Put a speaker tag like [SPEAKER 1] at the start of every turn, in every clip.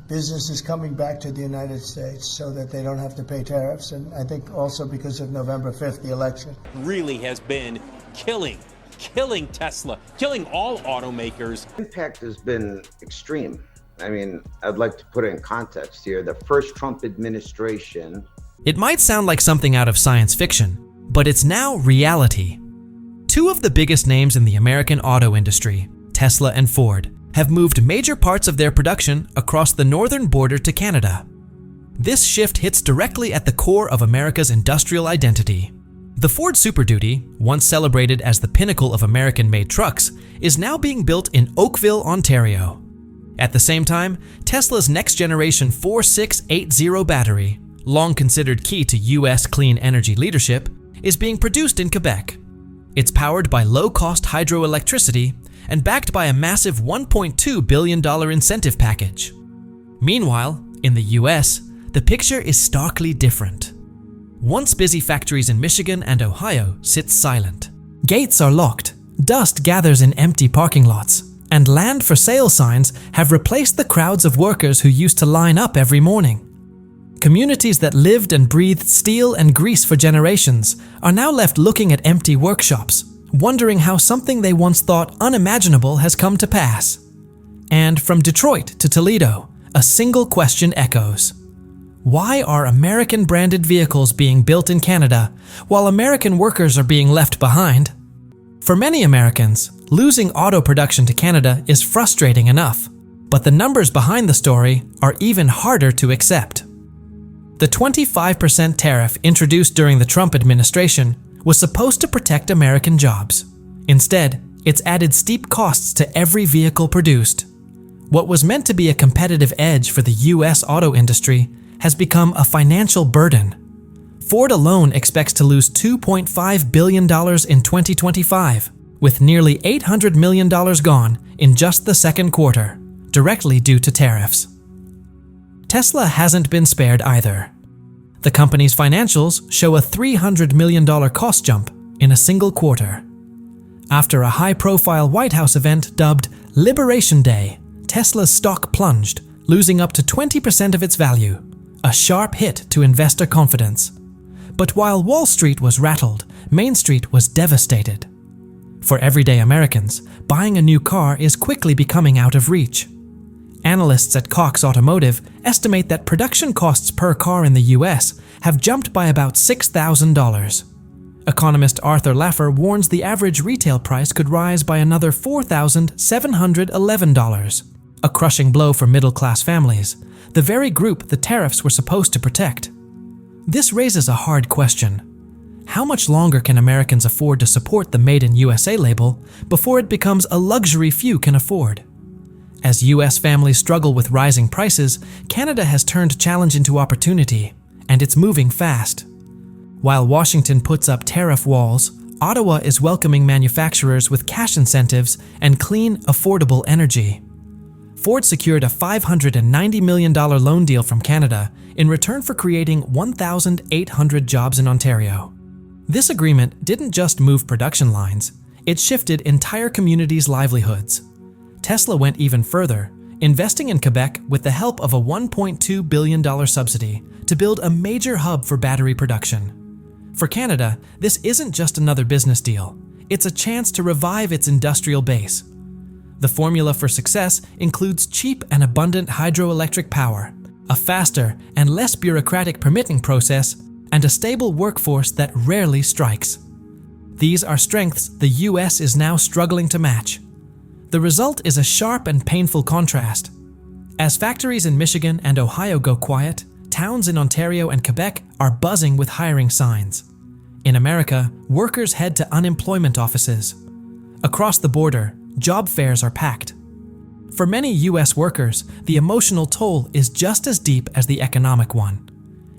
[SPEAKER 1] business is coming back to the United States so that they don't have to pay tariffs. And I think also because of November 5th, the election.
[SPEAKER 2] Really has been killing Tesla, killing all automakers.
[SPEAKER 3] Impact has been extreme. I mean, I'd like to put it in context here. The first Trump administration.
[SPEAKER 4] It might sound like something out of science fiction, but it's now reality. Two of the biggest names in the American auto industry, Tesla and Ford, have moved major parts of their production across the northern border to Canada. This shift hits directly at the core of America's industrial identity. The Ford Super Duty, once celebrated as the pinnacle of American-made trucks, is now being built in Oakville, Ontario. At the same time, Tesla's next-generation 4680 battery, long considered key to US clean energy leadership, is being produced in Quebec. It's powered by low-cost hydroelectricity and backed by a massive $1.2 billion incentive package. Meanwhile, in the US, the picture is starkly different. Once busy factories in Michigan and Ohio sit silent. Gates are locked, dust gathers in empty parking lots, and land for sale signs have replaced the crowds of workers who used to line up every morning. Communities that lived and breathed steel and grease for generations are now left looking at empty workshops, wondering how something they once thought unimaginable has come to pass. And from Detroit to Toledo, a single question echoes. Why are American-branded vehicles being built in Canada while American workers are being left behind? For many Americans, losing auto production to Canada is frustrating enough, but the numbers behind the story are even harder to accept. The 25% tariff introduced during the Trump administration was supposed to protect American jobs. Instead, it's added steep costs to every vehicle produced. What was meant to be a competitive edge for the US auto industry has become a financial burden. Ford alone expects to lose $2.5 billion in 2025, with nearly $800 million gone in just the second quarter, directly due to tariffs. Tesla hasn't been spared either. The company's financials show a $300 million cost jump in a single quarter. After a high-profile White House event dubbed Liberation Day, Tesla's stock plunged, losing up to 20% of its value, a sharp hit to investor confidence. But while Wall Street was rattled, Main Street was devastated. For everyday Americans, buying a new car is quickly becoming out of reach. Analysts at Cox Automotive estimate that production costs per car in the US have jumped by about $6,000. Economist Arthur Laffer warns the average retail price could rise by another $4,711, a crushing blow for middle-class families, the very group the tariffs were supposed to protect. This raises a hard question. How much longer can Americans afford to support the Made in USA label before it becomes a luxury few can afford? As US families struggle with rising prices, Canada has turned challenge into opportunity, and it's moving fast. While Washington puts up tariff walls, Ottawa is welcoming manufacturers with cash incentives and clean, affordable energy. Ford secured a $590 million loan deal from Canada in return for creating 1,800 jobs in Ontario. This agreement didn't just move production lines, it shifted entire communities' livelihoods. Tesla went even further, investing in Quebec with the help of a $1.2 billion subsidy to build a major hub for battery production. For Canada, this isn't just another business deal. It's a chance to revive its industrial base. The formula for success includes cheap and abundant hydroelectric power, a faster and less bureaucratic permitting process, and a stable workforce that rarely strikes. These are strengths the US is now struggling to match. The result is a sharp and painful contrast. As factories in Michigan and Ohio go quiet, towns in Ontario and Quebec are buzzing with hiring signs. In America, workers head to unemployment offices. Across the border, job fairs are packed. For many US workers, the emotional toll is just as deep as the economic one.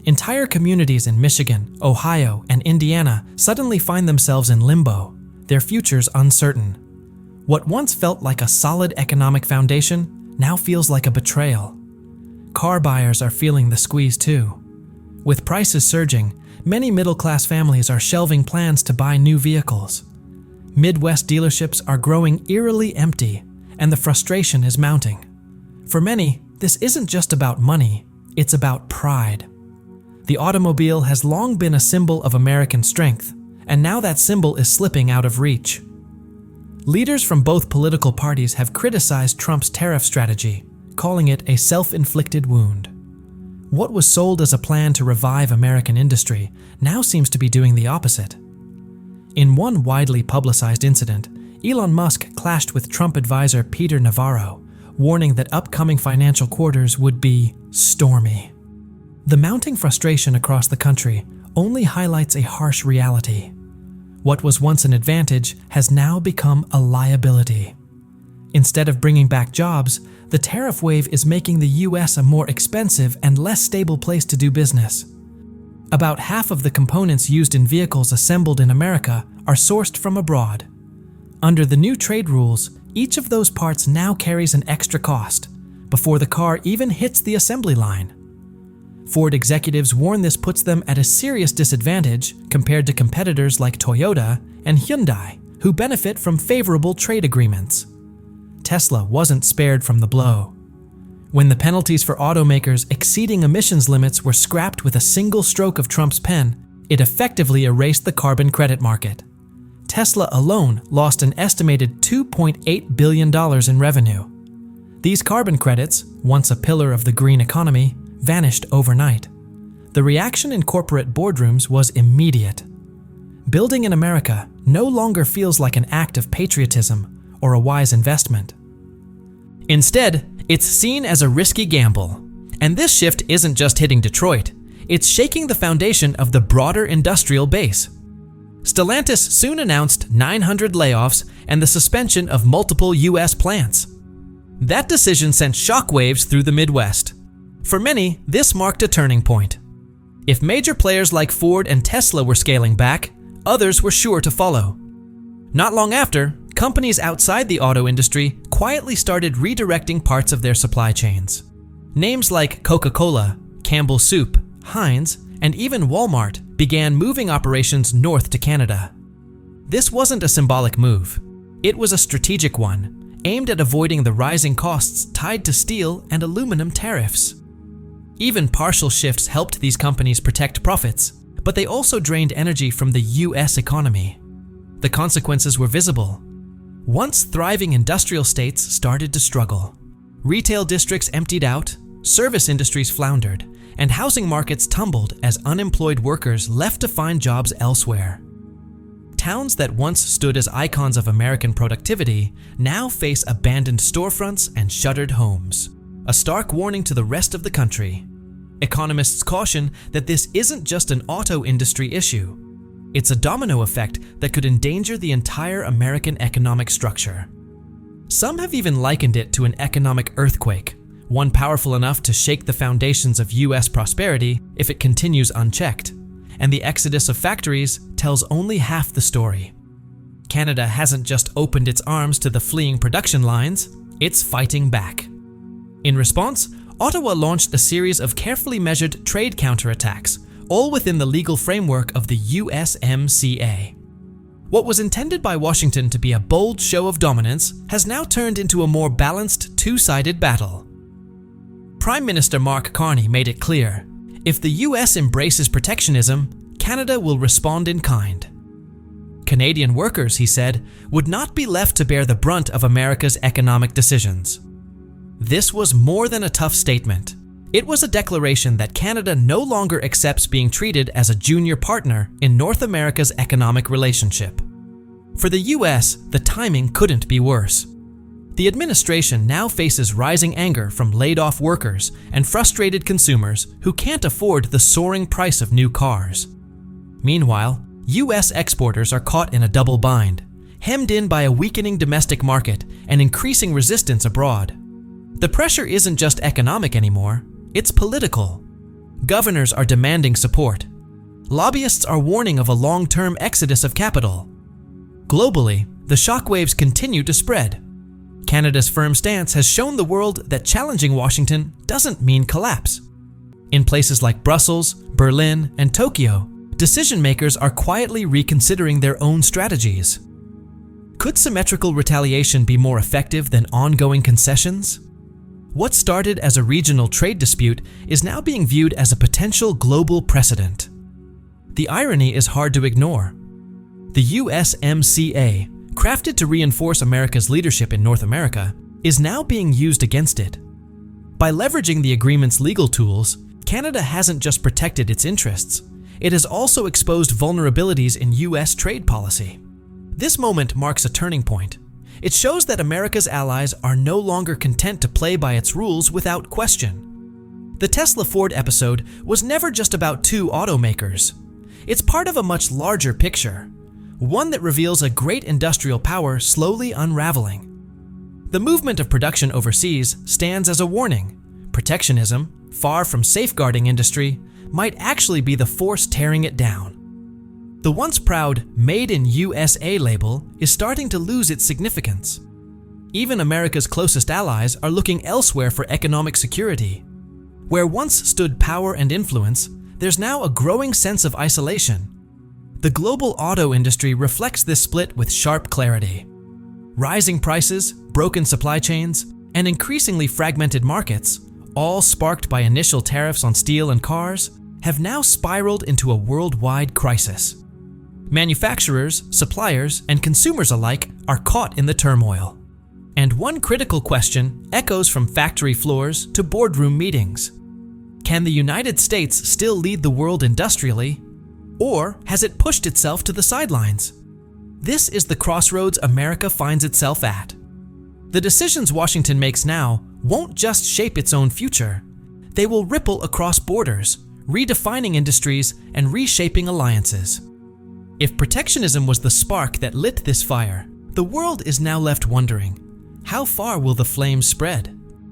[SPEAKER 4] Entire communities in Michigan, Ohio, and Indiana suddenly find themselves in limbo, their futures uncertain. What once felt like a solid economic foundation now feels like a betrayal. Car buyers are feeling the squeeze too. With prices surging, many middle-class families are shelving plans to buy new vehicles. Midwest dealerships are growing eerily empty, and the frustration is mounting. For many, this isn't just about money, it's about pride. The automobile has long been a symbol of American strength, and now that symbol is slipping out of reach. Leaders from both political parties have criticized Trump's tariff strategy, calling it a self-inflicted wound. What was sold as a plan to revive American industry now seems to be doing the opposite. In one widely publicized incident, Elon Musk clashed with Trump advisor Peter Navarro, warning that upcoming financial quarters would be stormy. The mounting frustration across the country only highlights a harsh reality. What was once an advantage has now become a liability. Instead of bringing back jobs, the tariff wave is making the US a more expensive and less stable place to do business. About half of the components used in vehicles assembled in America are sourced from abroad. Under the new trade rules, each of those parts now carries an extra cost, before the car even hits the assembly line. Ford executives warn this puts them at a serious disadvantage compared to competitors like Toyota and Hyundai, who benefit from favorable trade agreements. Tesla wasn't spared from the blow. When the penalties for automakers exceeding emissions limits were scrapped with a single stroke of Trump's pen, it effectively erased the carbon credit market. Tesla alone lost an estimated $2.8 billion in revenue. These carbon credits, once a pillar of the green economy, vanished overnight. The reaction in corporate boardrooms was immediate. Building in America no longer feels like an act of patriotism or a wise investment. Instead, it's seen as a risky gamble. And this shift isn't just hitting Detroit, it's shaking the foundation of the broader industrial base. Stellantis soon announced 900 layoffs and the suspension of multiple US plants. That decision sent shockwaves through the Midwest. For many, this marked a turning point. If major players like Ford and Tesla were scaling back, others were sure to follow. Not long after, companies outside the auto industry quietly started redirecting parts of their supply chains. Names like Coca-Cola, Campbell Soup, Heinz, and even Walmart began moving operations north to Canada. This wasn't a symbolic move. It was a strategic one, aimed at avoiding the rising costs tied to steel and aluminum tariffs. Even partial shifts helped these companies protect profits, but they also drained energy from the US economy. The consequences were visible. Once thriving industrial states started to struggle. Retail districts emptied out, service industries floundered, and housing markets tumbled as unemployed workers left to find jobs elsewhere. Towns that once stood as icons of American productivity now face abandoned storefronts and shuttered homes. A stark warning to the rest of the country. Economists caution that this isn't just an auto industry issue. It's a domino effect that could endanger the entire American economic structure. Some have even likened it to an economic earthquake, one powerful enough to shake the foundations of US prosperity if it continues unchecked. And the exodus of factories tells only half the story. Canada hasn't just opened its arms to the fleeing production lines, it's fighting back. In response, Ottawa launched a series of carefully measured trade counterattacks, all within the legal framework of the USMCA. What was intended by Washington to be a bold show of dominance has now turned into a more balanced, two-sided battle. Prime Minister Mark Carney made it clear, if the US embraces protectionism, Canada will respond in kind. Canadian workers, he said, would not be left to bear the brunt of America's economic decisions. This was more than a tough statement. It was a declaration that Canada no longer accepts being treated as a junior partner in North America's economic relationship. For the US, the timing couldn't be worse. The administration now faces rising anger from laid-off workers and frustrated consumers who can't afford the soaring price of new cars. Meanwhile, US exporters are caught in a double bind, hemmed in by a weakening domestic market and increasing resistance abroad. The pressure isn't just economic anymore, it's political. Governors are demanding support. Lobbyists are warning of a long-term exodus of capital. Globally, the shockwaves continue to spread. Canada's firm stance has shown the world that challenging Washington doesn't mean collapse. In places like Brussels, Berlin, and Tokyo, decision-makers are quietly reconsidering their own strategies. Could symmetrical retaliation be more effective than ongoing concessions? What started as a regional trade dispute is now being viewed as a potential global precedent. The irony is hard to ignore. The USMCA, crafted to reinforce America's leadership in North America, is now being used against it. By leveraging the agreement's legal tools, Canada hasn't just protected its interests, it has also exposed vulnerabilities in US trade policy. This moment marks a turning point. It shows that America's allies are no longer content to play by its rules without question. The Tesla-Ford episode was never just about two automakers. It's part of a much larger picture, one that reveals a great industrial power slowly unraveling. The movement of production overseas stands as a warning. Protectionism, far from safeguarding industry, might actually be the force tearing it down. The once proud Made in USA label is starting to lose its significance. Even America's closest allies are looking elsewhere for economic security. Where once stood power and influence, there's now a growing sense of isolation. The global auto industry reflects this split with sharp clarity. Rising prices, broken supply chains, and increasingly fragmented markets, all sparked by initial tariffs on steel and cars, have now spiraled into a worldwide crisis. Manufacturers, suppliers, and consumers alike are caught in the turmoil. And one critical question echoes from factory floors to boardroom meetings. Can the United States still lead the world industrially, or has it pushed itself to the sidelines? This is the crossroads America finds itself at. The decisions Washington makes now won't just shape its own future. They will ripple across borders, redefining industries and reshaping alliances. If protectionism was the spark that lit this fire, the world is now left wondering, how far will the flames spread?